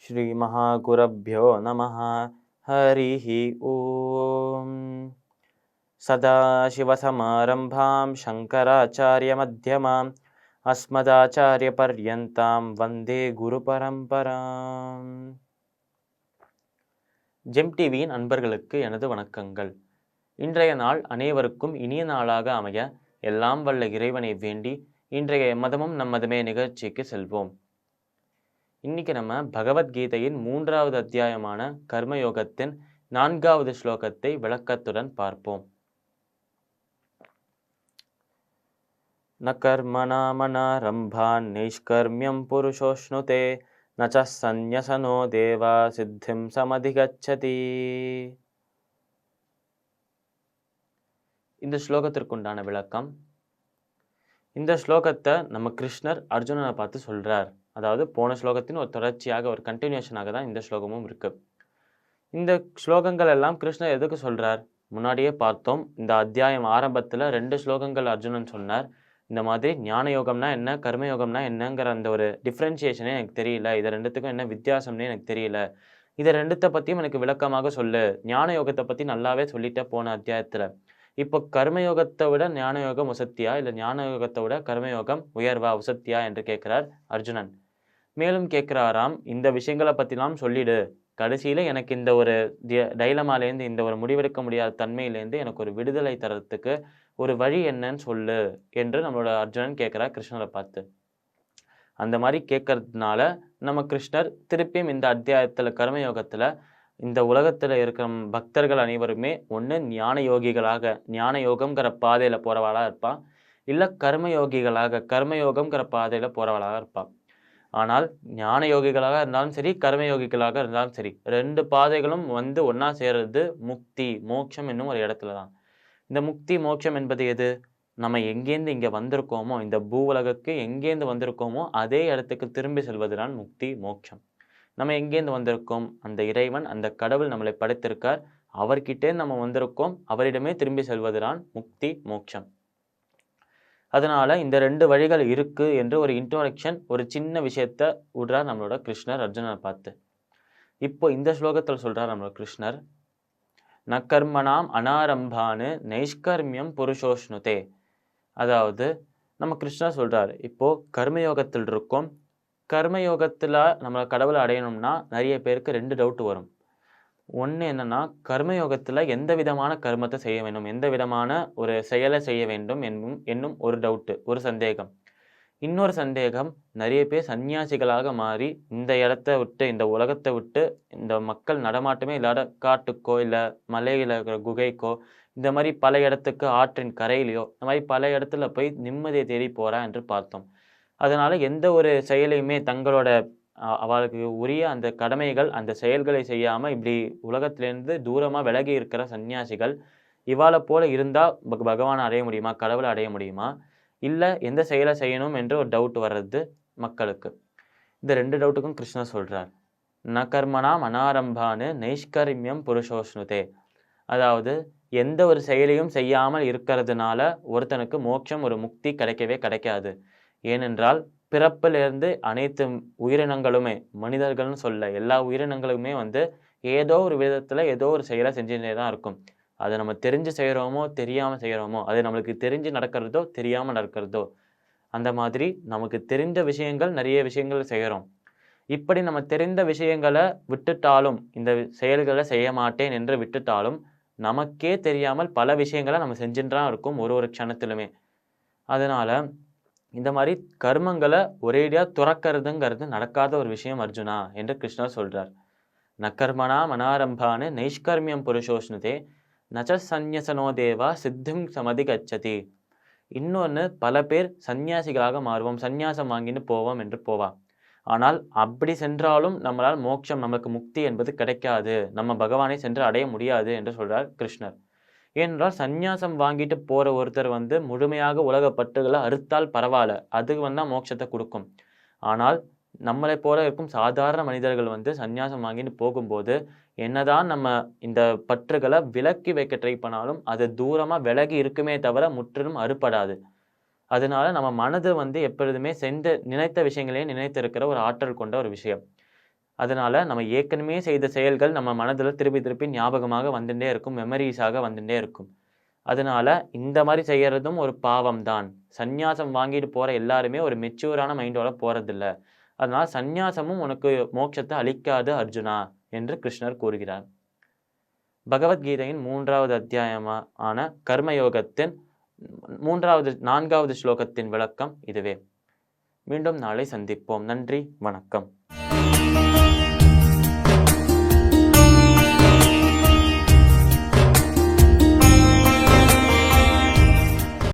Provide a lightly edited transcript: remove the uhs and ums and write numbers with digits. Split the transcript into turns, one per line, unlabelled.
ஸ்ரீ மகாகுரப்யோ நமः. ஹரிஹி ஓம். சதாசிவசமாரம்பாம் சங்கராச்சார்யமத்யமாம் அஸ்மதாச்சாரியபர்யந்தாம் வந்தே குரு பரம்பராம். ஜெம் டிவியின் அன்பர்களுக்கு எனது வணக்கங்கள். இன்றைய நாள் அனைவருக்கும் இனிய நாளாக அமைய எல்லாம் வல்ல இறைவனை வேண்டி இன்றைய மதமும் நம்மதுமே நிகழ்ச்சிக்கு செல்வோம். இன்னைக்கு நம்ம பகவத்கீதையின் 3வது அத்தியாயமான கர்மயோகத்தின் 4வது ஸ்லோகத்தை விளக்கத்துடன் பார்ப்போம். ந கர்மணாமனாரம்பான் நைஷ்கர்மியம் புருஷோஷ்ணுதே நச சந்நியசனோ தேவா சித்திம் சமதிகச்சதி. இந்த ஸ்லோகத்திற்குண்டான விளக்கம். இந்த ஸ்லோகத்தை நம்ம கிருஷ்ணர் அர்ஜுனனை பார்த்து சொல்றார். அதாவது போன ஸ்லோகத்தின் ஒரு தொடர்ச்சியாக, ஒரு கண்டினியூஷனாக தான் இந்த ஸ்லோகமும் இருக்கு. இந்த ஸ்லோகங்கள் எல்லாம் கிருஷ்ணர் எதுக்கு சொல்றார்? முன்னாடியே பார்த்தோம். இந்த அத்தியாயம் ஆரம்பத்தில் 2 ஸ்லோகங்கள் அர்ஜுனன் சொன்னார். இந்த மாதிரி ஞான யோகம்னா என்ன, கர்மயோகம்னா என்னங்கிற அந்த ஒரு டிஃப்ரென்சியேஷனே எனக்கு தெரியல, இது ரெண்டுத்துக்கும் என்ன வித்தியாசம்னே எனக்கு தெரியல, இதை ரெண்டுத்தை பற்றியும் எனக்கு விளக்கமாக சொல்லு. ஞான யோகத்தை பற்றி நல்லாவே சொல்லிட்ட போன அத்தியாயத்தில். இப்போ கர்மயோகத்தை விட ஞான யோகம் உசத்தியா, இல்லை ஞான யோகத்தை விட கர்மயோகம் உயர்வா உசத்தியா என்று கேட்கிறார் அர்ஜுனன். மேலும் கேட்கிறாராம், இந்த விஷயங்களை பற்றிலாம் சொல்லிடு, கடைசியில் எனக்கு இந்த ஒரு டைலமாலேருந்து, இந்த ஒரு முடிவெடுக்க முடியாத தன்மையிலேருந்து எனக்கு ஒரு விடுதலை தரத்துக்கு ஒரு வழி என்னன்னு சொல்லு என்று நம்மளோட அர்ஜுனன் கேட்குறார் கிருஷ்ணரை பார்த்து. அந்த மாதிரி கேட்கறதுனால நம்ம கிருஷ்ணர் திருப்பியும் இந்த அத்தியாயத்தில் கர்மயோகத்தில் இந்த உலகத்தில் இருக்கிற பக்தர்கள் அனைவருமே ஒன்று ஞான யோகிகளாக ஞான யோகம்ங்கிற பாதையில் போகிறவளாக இருப்பான், இல்லை கர்மயோகிகளாக கர்மயோகம்ங்கிற பாதையில் போகிறவளாக இருப்பான். ஆனால் ஞான யோகிகளாக இருந்தாலும் சரி, கர்மயோகிகளாக இருந்தாலும் சரி, 2 பாதைகளும் வந்து ஒன்றா சேர்றது முக்தி மோட்சம் என்னும் ஒரு இடத்துல தான். இந்த முக்தி மோட்சம் என்பது எது? நம்ம எங்கேருந்து இங்கே வந்திருக்கோமோ, இந்த பூ உலகுக்கு எங்கேருந்து வந்திருக்கோமோ அதே இடத்துக்கு திரும்பி செல்வது தான் முக்தி மோட்சம். நம்ம எங்கேருந்து வந்திருக்கோம்? அந்த இறைவன், அந்த கடவுள் நம்மளை படைத்திருக்கார், அவர்கிட்டே நம்ம வந்திருக்கோம், அவரிடமே திரும்பி செல்வது தான் முக்தி மோட்சம். அதனால இந்த 2 வழிகள் இருக்கு என்று ஒரு இன்ட்ரோடக்ஷன், ஒரு சின்ன விஷயத்த விடுறார் நம்மளோட கிருஷ்ணர் அர்ஜுனனை பார்த்து. இப்போ இந்த ஸ்லோகத்தில் சொல்றார் நம்மளோட கிருஷ்ணர், ந கர்மணாம் அனாரம்பானு நைஷ்கர்மியம் புருஷோஷ்ணுதே. அதாவது நம்ம கிருஷ்ணர் சொல்றார், இப்போ கர்மயோகத்தில் இருக்கோம். கர்மயோகத்தில் நம்ம கடவுளை அடையணும்னா நிறைய பேருக்கு 2 டவுட் வரும். ஒன்று என்னன்னா, கர்மயோகத்தில் எந்த விதமான கர்மத்தை செய்ய வேண்டும், எந்த விதமான ஒரு செயலை செய்ய வேண்டும் என்னும் ஒரு டவுட்டு, ஒரு சந்தேகம். இன்னொரு சந்தேகம், நிறைய பேர் சன்னியாசிகளாக மாறி இந்த இடத்த விட்டு, இந்த உலகத்தை விட்டு, இந்த மக்கள் நடமாட்டமே இல்லாத காட்டுக்கோ இல்லை மலையில் இருக்கிற குகைக்கோ, இந்த மாதிரி பல இடத்துக்கு, ஆற்றின் கரையிலையோ, இந்த மாதிரி பல இடத்துல போய் நிம்மதியை தேடி போறா என்று பார்த்தோம். அதனால எந்த ஒரு செயலையுமே தங்களோட அவளுக்கு உரிய அந்த கடமைகள், அந்த செயல்களை செய்யாமல் இப்படி உலகத்திலேருந்து தூரமாக விலகி இருக்கிற சன்னியாசிகள் இவாளை போல இருந்தால் பகவானை அடைய முடியுமா, கடவுளை அடைய முடியுமா, இல்லை எந்த செயலை செய்யணும் என்று ஒரு டவுட் வர்றது மக்களுக்கு. இந்த 2 டவுட்டுக்கும் கிருஷ்ணர் சொல்கிறார், ந கர்மணாம் அனாரம்பானு நைஷ்கர்மியம் புருஷோஷ்ணுதே. அதாவது எந்த ஒரு செயலையும் செய்யாமல் இருக்கிறதுனால ஒருத்தனுக்கு மோட்சம், ஒரு முக்தி கிடைக்கவே கிடைக்காது. ஏனென்றால் பிறப்பிலிருந்து அனைத்து உயிரினங்களுமே, மனிதர்கள்னு சொல்ல எல்லா உயிரினங்களுமே வந்து ஏதோ ஒரு விதத்தில் ஏதோ ஒரு செயலை செஞ்சுட்டே தான் இருக்கும். அதை நம்ம தெரிஞ்சு செய்கிறோமோ தெரியாமல் செய்கிறோமோ, அது நம்மளுக்கு தெரிஞ்சு நடக்கிறதோ தெரியாமல் நடக்கிறதோ, அந்த மாதிரி நமக்கு தெரிந்த விஷயங்கள் நிறைய விஷயங்கள் செய்கிறோம். இப்படி நம்ம தெரிந்த விஷயங்களை விட்டுட்டாலும், இந்த செயல்களை செய்ய மாட்டேன் என்று விட்டுட்டாலும், நமக்கே தெரியாமல் பல விஷயங்களை நம்ம செஞ்சுட்டு தான் இருக்கும் ஒரு க்ஷணத்திலுமே. அதனால இந்த மாதிரி கர்மங்களை ஒரேடியாக துறக்கிறதுங்கிறது நடக்காத ஒரு விஷயம் அர்ஜுனா என்று கிருஷ்ணர் சொல்றார். ந கர்மணா மனாரம்பானு நைஷ்கர்மியம் புருஷோஷ்ணுதே நச்ச சந்நியசனோ தேவா சித்திம் சமதி கச்சதி. இன்னொன்று, பல பேர் சன்னியாசிகளாக மாறுவோம், சந்நியாசம் வாங்கின்னு போவோம் என்று போவா. ஆனால் அப்படி சென்றாலும் நம்மளால் மோட்சம், நமக்கு முக்தி என்பது கிடைக்காது, நம்ம பகவானை சென்று அடைய முடியாது என்று சொல்றார் கிருஷ்ணர். ஏனென்றால் சந்நியாசம் வாங்கிட்டு போகிற ஒருத்தர் முழுமையாக உலக பற்றுகளை அறுத்தால் பரவாயில்ல, அதுக்கு வந்தால் மோட்சத்தை கொடுக்கும். ஆனால் நம்மளை போல இருக்கும் சாதாரண மனிதர்கள் வந்து சந்நியாசம் வாங்கிட்டு போகும்போது என்னதான் நம்ம இந்த பற்றுகளை விலக்கி வைக்க ட்ரை பண்ணாலும் அது தூரமா விலகி இருக்குமே தவிர முற்றிலும் அறுபடாது. அதனால நம்ம மனது வந்து எப்பொழுதுமே நினைத்த விஷயங்களையே நினைத்திருக்கிற ஒரு ஆற்றல் கொண்ட ஒரு விஷயம். அதனால நம்ம ஏற்கனவே செய்த செயல்கள் நம்ம மனதில் திருப்பி திருப்பி ஞாபகமாக வந்துட்டே இருக்கும், மெமரிஸாக வந்துட்டே இருக்கும். அதனால இந்த மாதிரி செய்யறதும் ஒரு பாவம் தான். சந்நியாசம் வாங்கிட்டு போற எல்லாருமே ஒரு மெச்சூரான மைண்டோட போறதில்ல. அதனால சந்நியாசமும் உனக்கு மோட்சத்தை அளிக்காது அர்ஜுனா என்று கிருஷ்ணர் கூறுகிறார். பகவத்கீதையின் 3வது அத்தியாயமான கர்மயோகத்தின் 4வது ஸ்லோகத்தின் விளக்கம் இதுவே. மீண்டும் நாளை சந்திப்போம். நன்றி, வணக்கம்.